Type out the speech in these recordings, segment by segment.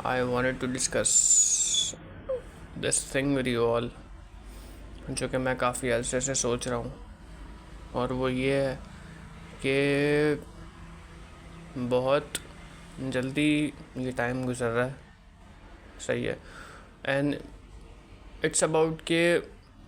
I wanted to discuss this thing with you all, जो कि मैं काफ़ी अरसे से सोच रहा हूँ, और वो ये है कि बहुत जल्दी ये टाइम गुजर रहा है। सही है। एंड इट्स अबाउट कि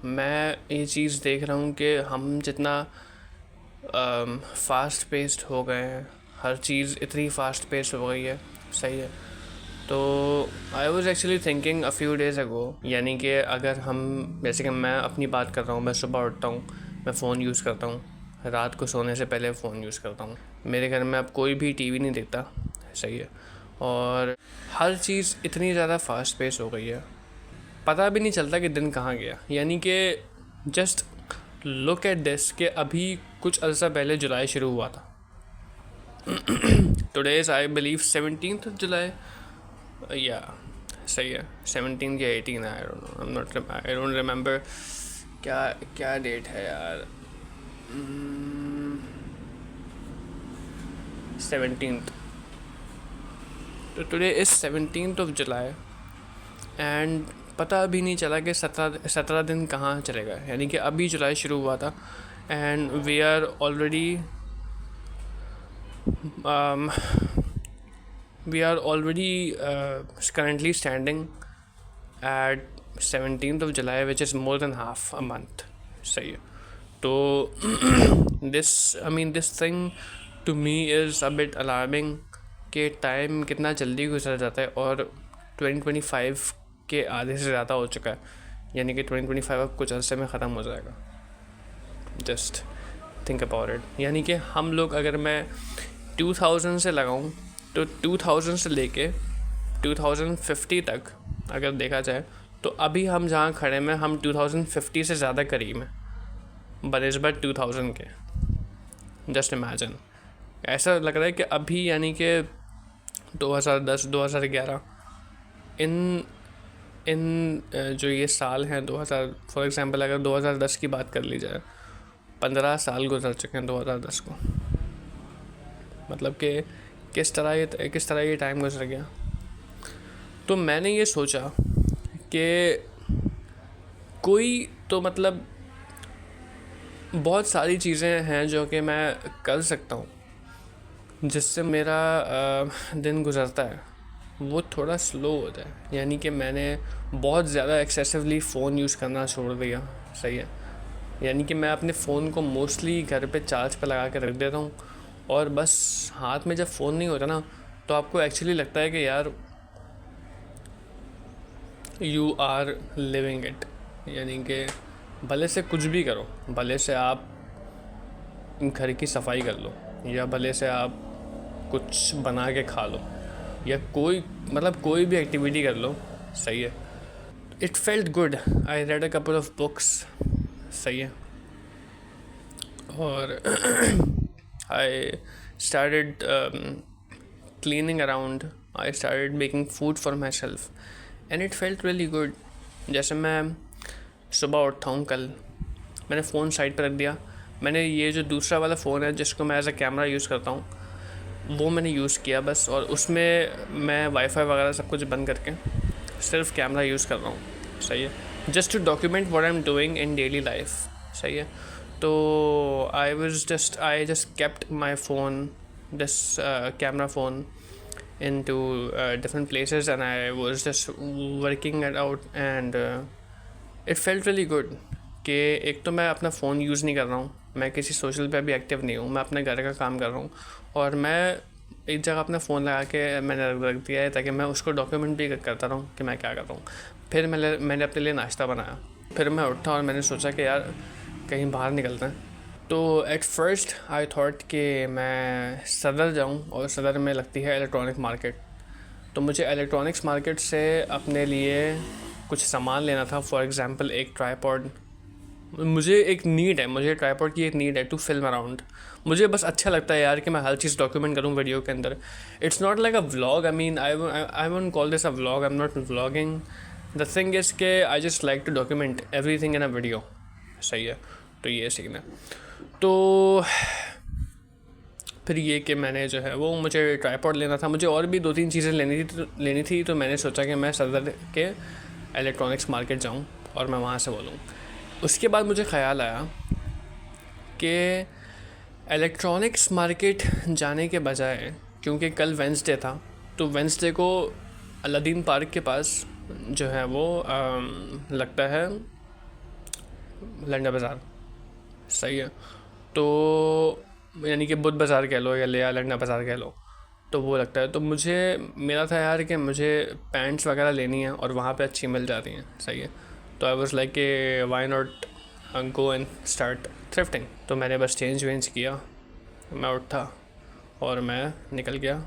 मैं ये चीज़ देख रहा हूँ कि हम जितना फास्ट पेस्ड हो गए हैं, हर चीज़ इतनी फास्ट पेस्ड हो गई है। सही है। तो I was actually thinking a few days अगो, यानी कि अगर हम, जैसे कि मैं अपनी बात कर रहा हूँ, मैं सुबह उठता हूँ, मैं फ़ोन यूज़ करता हूँ, रात को सोने से पहले फ़ोन यूज़ करता हूँ, मेरे घर में अब कोई भी टीवी नहीं देखता। सही है। और हर चीज़ इतनी ज़्यादा फास्ट पेस हो गई है, पता भी नहीं चलता कि दिन कहाँ गया। यानी कि जस्ट लुक एट दिस कि अभी कुछ अर्सा पहले जुलाई शुरू हुआ था। Today is I believe 17th जुलाई, या सही है, 17 या 18 है, आई डोंट रिमेंबर क्या क्या डेट है यार। 17th। तो today is 17th of July, and पता भी नहीं चला कि 17 दिन कहाँ चले गए। यानी कि अभी जुलाई शुरू हुआ था, and we are already currently standing at 17th of July, which is more than half a month. सही है। तो this thing to me is a bit alarming कि टाइम कितना जल्दी गुजर जाता है, और 2025 के आधे से ज़्यादा हो चुका है। यानी कि 2025 अब कुछ अर्से में ख़त्म हो जाएगा। Just think about it. यानी कि हम लोग, अगर मैं 2000 से लगाऊं, तो 2000 से लेके 2050 तक अगर देखा जाए, तो अभी हम जहाँ खड़े में, हम 2050 से ज़्यादा करीब हैं बनिस्बत 2000 के। जस्ट इमेजिन, ऐसा लग रहा है कि अभी, यानी कि 2010 2011 इन जो ये साल हैं, 2000 फॉर एग्ज़ाम्पल अगर 2010 की बात कर ली जाए, 15 साल गुजर चुके हैं 2010 को। मतलब कि किस तरह ये टाइम गुजर गया। तो मैंने ये सोचा कि कोई तो मतलब बहुत सारी चीज़ें हैं जो कि मैं कर सकता हूँ जिससे मेरा दिन गुजरता है वो थोड़ा स्लो हो जाए। यानी कि मैंने बहुत ज़्यादा एक्सेसिवली फ़ोन यूज़ करना छोड़ दिया। सही है। यानी कि मैं अपने फ़ोन को मोस्टली घर पे चार्ज पे लगा के रख देता हूँ, और बस हाथ में जब फ़ोन नहीं होता ना, तो आपको एक्चुअली लगता है कि यार यू आर लिविंग इट। यानी कि भले से कुछ भी करो, भले से आप घर की सफाई कर लो, या भले से आप कुछ बना के खा लो, या कोई भी एक्टिविटी कर लो। सही है। It felt good. I read a couple of books. सही है। और I started cleaning around. I started making food for myself and it felt really good. जैसे मैं सुबह उठता हूँ, कल मैंने फ़ोन साइड पर रख दिया। मैंने ये जो दूसरा वाला फ़ोन है जिसको मैं एज अ कैमरा यूज़ करता हूँ, वो मैंने यूज़ किया बस, और उसमें मैं वाईफाई वगैरह सब कुछ बंद करके सिर्फ कैमरा यूज़ कर रहा हूँ। सही है। Just to document what I am doing in daily life. सही है। तो I just kept my phone, this camera phone into different places, and I was just working it out, and it felt really good कि एक तो मैं अपना phone use नहीं कर रहा हूँ, मैं किसी सोशल पे भी एक्टिव नहीं हूँ, मैं अपने घर का काम कर रहा हूँ, और मैं एक जगह अपना फ़ोन लगा के मैंने रख दिया है ताकि मैं उसको डॉक्यूमेंट भी करता रहूँ कि मैं क्या कर रहा हूँ। फिर मैंने अपने लिए नाश्ता बनाया, फिर मैं उठा और मैंने सोचा कि यार कहीं बाहर निकलते हैं। तो एट फर्स्ट आई थॉट कि मैं सदर जाऊं, और सदर में लगती है इलेक्ट्रॉनिक मार्केट। तो मुझे इलेक्ट्रॉनिक्स मार्केट से अपने लिए कुछ सामान लेना था। फॉर एग्ज़ाम्पल एक ट्राईपॉड, मुझे ट्राईपॉड की एक नीड है टू फिल्म अराउंड। मुझे बस अच्छा लगता है यार कि मैं हर चीज़ डॉक्यूमेंट करूँ वीडियो के अंदर। It's not like a vlog, I won't call this a vlog, I am not vlogging. The thing is के I just like to document everything in a video. सही है। तो ये सीन है। तो फिर ये कि मैंने जो है वो मुझे ट्राईपॉड लेना था, मुझे और भी 2-3 चीज़ें लेनी थी। तो मैंने सोचा कि मैं सदर के इलेक्ट्रॉनिक्स मार्केट जाऊँ और मैं वहाँ से बोलूँ। उसके बाद मुझे ख़्याल आया कि इलेक्ट्रॉनिक्स मार्केट जाने के बजाय, क्योंकि कल वेंसडे था, तो वेंसडे को अलादीन पार्क के पास जो है वो लगता है लंडा बाज़ार, सही है। तो यानी कि बुध बाज़ार कह लो या लंडा बाज़ार कह लो, तो वो लगता है। तो मुझे मेरा था यार कि मुझे पैंट्स वगैरह लेनी है और वहाँ पे अच्छी मिल जाती हैं, सही है। तो आई वाज लाइक कि why not go and start thrifting. तो मैंने बस चेंज वेंज किया, मैं उठा और मैं निकल गया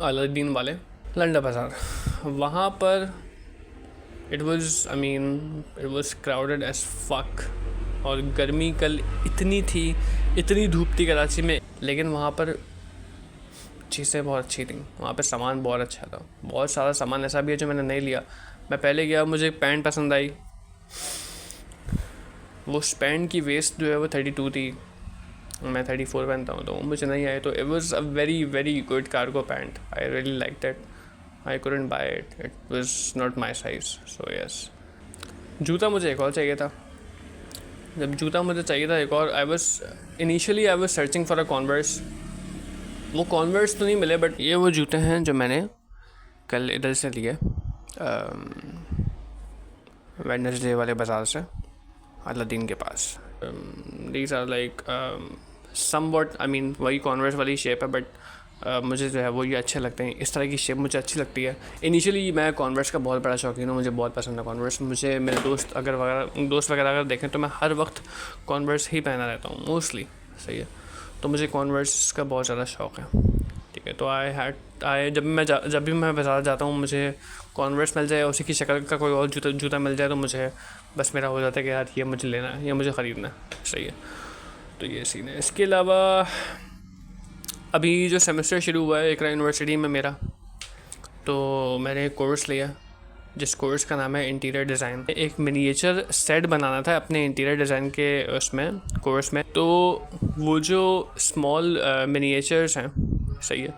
अलादीन वाले लंडा बाज़ार। वहाँ पर it was crowded as fuck, और गर्मी कल इतनी थी, इतनी धूप थी कराची में, लेकिन वहाँ पर चीज़ें बहुत अच्छी थी, वहाँ पे सामान बहुत अच्छा था। बहुत सारा सामान ऐसा भी है जो मैंने नहीं लिया। मैं पहले गया, मुझे पैंट पसंद आई, वो पैंट की वेस्ट जो है वो 32 थी, मैं 34 पहनता हूँ, तो वो मुझे नहीं आए। तो it was a very very good cargo pant, I really like that, I couldn't buy it, it was not my size, so yes. जूता मुझे एक और चाहिए था। जब जूता मुझे चाहिए था एक और, I was searching for a converse. वो कॉन्वर्स तो नहीं मिले, बट ये वो जूते हैं जो मैंने कल इधर से लिए, वेडनेसडे वाले बाज़ार से, अलादीन के पास। दीज आर लाइक समवॉट, वही कॉन्वर्स वाली शेप है, बट मुझे जो है वो ये अच्छे लगते हैं। इस तरह की शेप मुझे अच्छी लगती है। इनिशियली मैं कॉन्वर्स का बहुत बड़ा शौकीन हूँ, मुझे बहुत पसंद है कॉन्वर्स। मुझे मेरे दोस्त वगैरह अगर देखें तो मैं हर वक्त कॉन्वर्स ही पहना रहता हूँ मोस्टली, सही है। तो मुझे कॉन्वर्स का बहुत ज़्यादा शौक़ है, ठीक है। तो जब भी मैं बाज़ार जाता हूँ, मुझे कॉन्वर्स मिल जाए, उसी की शक्ल का कोई और जूता मिल जाए, तो मुझे बस मेरा हो जाता है कि यार ये मुझे लेना है, ये मुझे ख़रीदना है, सही है। तो ये सीन है। इसके अलावा अभी जो सेमेस्टर शुरू हुआ है इकरा यूनिवर्सिटी में मेरा, तो मैंने एक कोर्स लिया जिस कोर्स का नाम है इंटीरियर डिज़ाइन। एक मिनिएचर सेट बनाना था अपने इंटीरियर डिज़ाइन के उसमें कोर्स में। तो वो जो स्मॉल मिनिएचर्स हैं, सही है,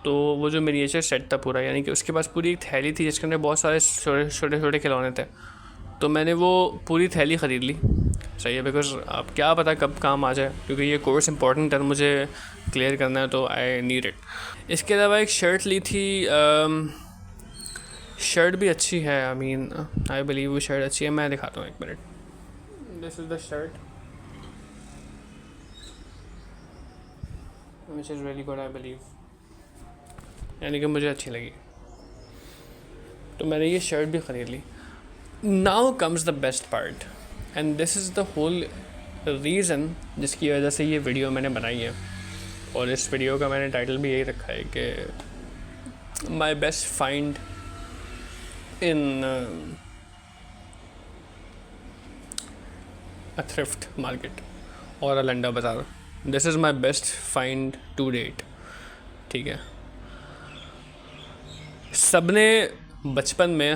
तो वो जो मिनिएचर सेट था पूरा, यानी कि उसके पास पूरी एक थैली थी जिसके अंदर बहुत सारे छोटे छोटे खिलौने थे। तो मैंने वो पूरी थैली ख़रीद ली, सही है, बिकॉज़ अब क्या पता कब काम आ जाए, क्योंकि ये कोर्स इंपॉर्टेंट है, मुझे क्लियर करना है, तो आई नीड इट। इसके अलावा एक शर्ट ली थी, शर्ट भी अच्छी है, आई बिलीव वो शर्ट अच्छी है। मैं दिखाता हूँ, एक minute. This is the shirt which is really good, I believe, यानी कि मुझे अच्छी लगी, तो मैंने ये शर्ट भी ख़रीद ली। Now comes the best part, and this is the whole reason जिसकी वजह से ये वीडियो मैंने बनाई है, और इस वीडियो का मैंने टाइटल भी यही रखा है कि my best find in a thrift market और a Landa Bazaar. This is my best find to date, ठीक है।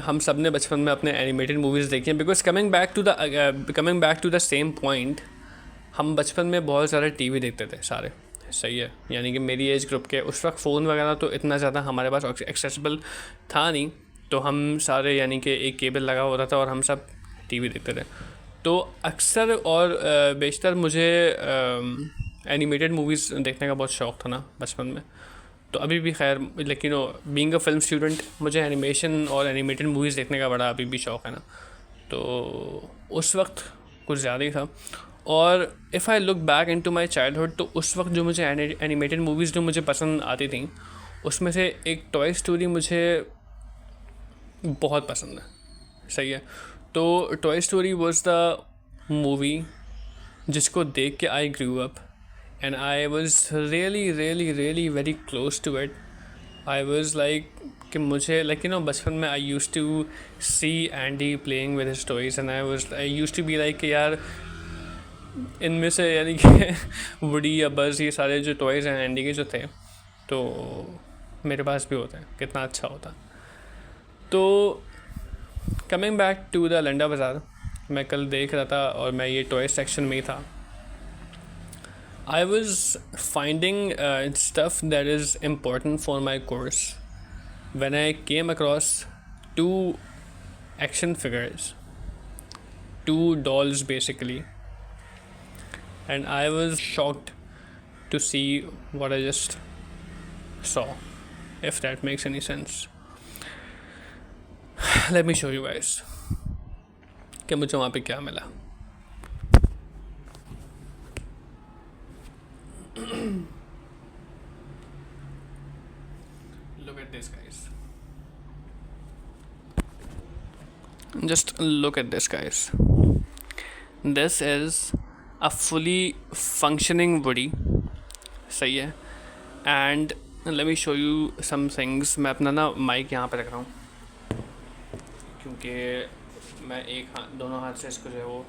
हम सब ने बचपन में अपने एनिमेटेड मूवीज़ देखी हैं, because coming back to the same point, हम बचपन में बहुत सारे टीवी देखते थे सारे, सही है। यानी कि मेरी एज ग्रुप के उस वक्त फ़ोन वगैरह तो इतना ज़्यादा हमारे पास एक्सेसिबल था नहीं, तो हम सारे यानी कि एक केबल लगा होता था और हम सब टीवी देखते थे। तो अक्सर और बेशतर मुझे एनिमेटेड मूवीज़ देखने का बहुत शौक़ था ना बचपन में, तो अभी भी खैर, लेकिन बीइंग अ फिल्म स्टूडेंट मुझे एनिमेशन और एनिमेटेड मूवीज़ देखने का बड़ा अभी भी शौक़ है ना, तो उस वक्त कुछ ज़्यादा ही था। और if I look back into my childhood, तो उस वक्त जो मुझे एनिमेटेड मूवीज़ जो मुझे पसंद आती थी, उसमें से एक टॉय स्टोरी मुझे बहुत पसंद है, सही है। तो Toy Story was the movie जिसको देख के I grew up, and I was really really really very close to it. I was like कि मुझे बचपन में I used to see Andy playing with his toys, and I used to be like कि यार इनमें से यानी कि वुडी या बज़, ये सारे जो टॉयज़ हैं एंडी के जो थे, तो मेरे पास भी होते हैं, कितना अच्छा होता। तो coming back to the Landa Bazaar, मैं कल देख रहा था और मैं ये टॉय सेक्शन में ही था, I was finding stuff that is important for my course when I came across two action figures, two dolls basically, and I was shocked to see what I just saw, if that makes any sense. Let me show you guys कि मुझे वहाँ पे क्या मिला. Look at this, guys. Just look at this, guys. This is a fully functioning Woody. सही है. And let me show you some things. मैं अपना ना माइक यहाँ पे रख रहा हूँ क्योंकि मैं एक हाथ दोनों हाथ से इसको जो है वो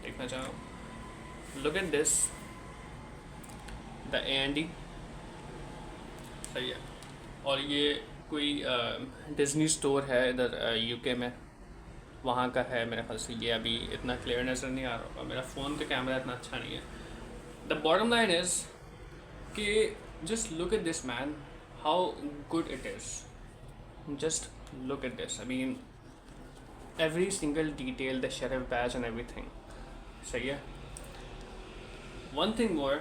देखना चाह रहा हूँ. Look at this. The A&D. सही है. और ये कोई डिज़नी स्टोर है इधर यूके में, वहाँ का है मेरे ख्याल से. ये अभी इतना क्लियर नज़र नहीं आ रहा होगा, मेरा फ़ोन का कैमरा इतना अच्छा नहीं है. द बॉटम लाइन इज़ कि just look at this, man, how good it is. Just look at this. I mean, every single detail, the sheriff badge and everything. सही है. One thing more,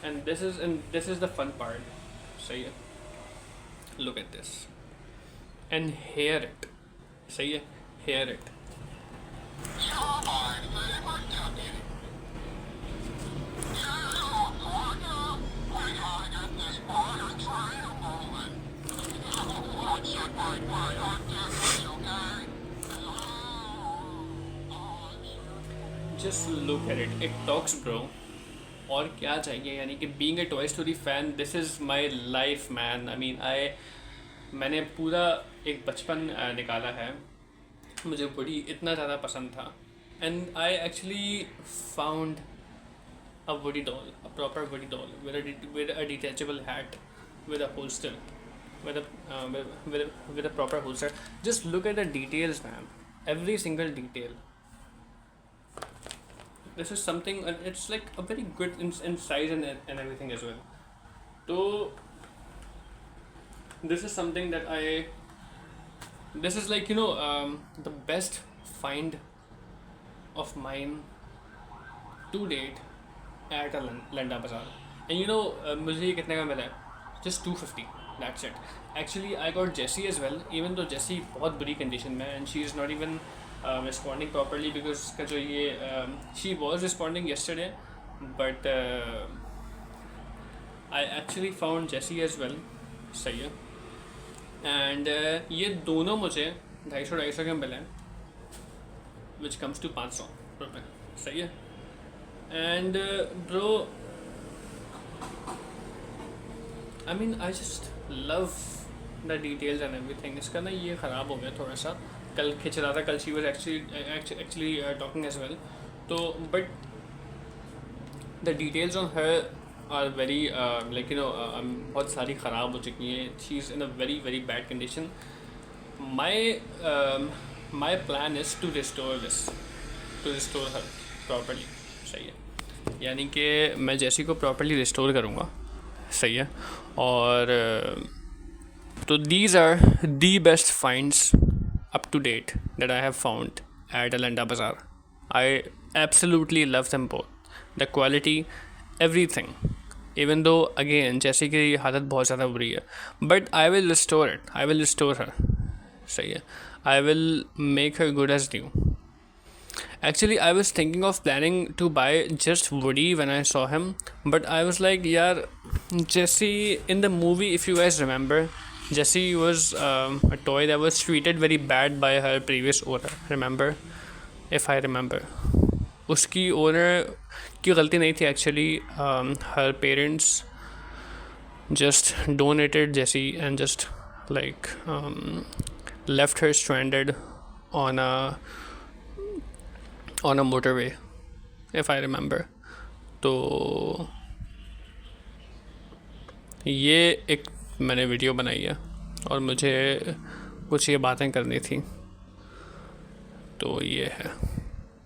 and this is the fun part. सही है. Look at this and hear it. सही है. Hear it. Just look at it. It talks, bro. और क्या चाहिए. यानी कि being a Toy Story fan, this is my life, man. I mean, मैंने पूरा एक बचपन निकाला है. मुझे बड़ी इतना ज़्यादा पसंद था. And I actually found a Woody doll, a proper Woody doll with a detachable hat, with a holster, with a proper holster. Just look at the details, man. Every single detail. This is something. It's like a very good in size and everything as well. So this is something that this is like the best find of mine to date at a Landa Bazaar. And मुझे ये कितने का मिला है? Just 250. That's it. Actually, I got Jessie as well. Even though Jessie बहुत बुरी condition में, and she is not even responding properly because का जो ये she was responding yesterday, but I actually found Jessie as well. सही है. And ये दोनों मुझे 250 के मिले हैं, which comes to 500 रुपये. सही है. And bro, I mean, I just love the details and everything. इसका ना ये ख़राब हो गया थोड़ा सा. कल खिंच रहा था. कल she was actually talking as well. तो but the details on her are very बहुत सारी ख़राब हो चुकी हैं. She is in a very very bad condition. My plan is to restore her properly. सही है. यानी कि मैं जैसी को प्रॉपर्ली रिस्टोर करूँगा. सही है. और तो these are the best finds up to date that I have found at Alanda Bazaar. I absolutely love them both. The quality, everything. Even though again जैसे कि हालत बहुत ज़्यादा बुरी है, but I will restore it. I will restore her. सही है. I will make her good as new. Actually, I was thinking of planning to buy just Woody when I saw him, but I was like, yaar, Jessie in the movie, if you guys remember, Jessie was a toy that was treated very bad by her previous owner. Remember? If I remember, उसकी owner की गलती नहीं थी actually. Her parents just donated Jessie and just left her stranded on a motorway, if I remember. तो ये एक मैंने video बनाई है और मुझे कुछ ये बातें करनी थी, तो ये है.